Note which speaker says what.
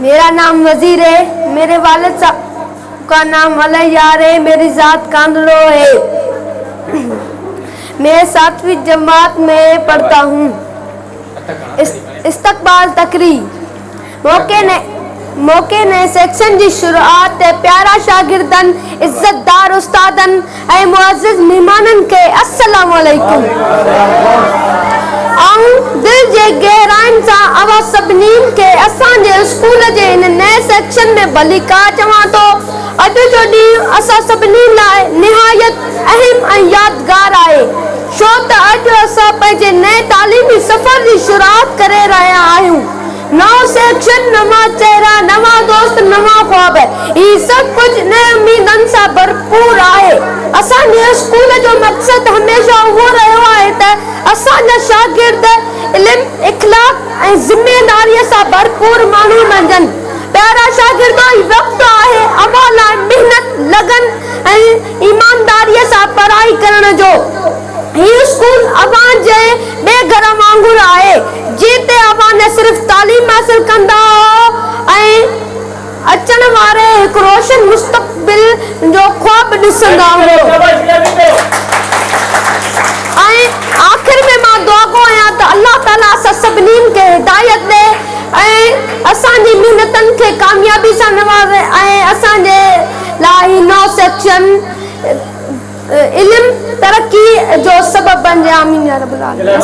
Speaker 1: मेरा नाम वजीर है। मेरे वालिद साहब का नाम अलैयार है। मेरी ज़ात कांदलो है। मैं 7वीं जमात में पढ़ता हूँ। इस्तकबाल तकरीर मौके ने सेक्शन की शुरुआत प्यारा शागिर्दन इज्जतदार उस्तादन ऐं मुअज़्ज़िज़ मेहमानन के अस्सलाम वालेकुम। दिल जे गहराइन सां अवा सभिनी खे असांजे स्कूल जे इन नए सेक्शन में भलीका चवां थो। अॼु जो ॾींहुं असां सभिनी लाइ निहायत अहम ऐं यादगार आहे, छो त अॼु असां पंहिंजे नए तालीमी सफ़र जी शुरुआत करे रहिया आहियूं। नओं सेक्शन, नवां चेहरा, नवां दोस्त, नवां ख्वाब। ही सभु कुझु नए उम्मीदनि सां भरपूर आहे। असांजे स्कूल जो मक़सदु हमेशह उहो रहियो आहे त असांजा शागिर्द इल्म, इख़लाक़ ऐं ज़िमेदारीअ सां भरपूर माण्हू बणजनि। प्यारा शागिर्दो, ही वक़्तु आहे अवां लाइ महिनत, लगन ऐं ईमानदारीअ सां पढ़ाई करण जो। हीउ स्कूल अवां जे ॿिए घर वांगुरु आहे, जिते अवां न सिर्फ़ तालीम हासिल कंदा ऐं अचण वारे हिकु रोशन मुस्तक़बिल जो ख्वाब ॾिसंदा ऐं आख़िर में मां दुआ गो आहियां त अल्लाह ताला असां सभिनी खे हिदायत ॾे ऐं असांजी महिनतनि खे कामयाबी सां नवाज़े ऐं असांजे लाइ नओं सेक्शन इल्म तरक्की जो सबब बणिजे। आमीन या रब्बल आलमीन।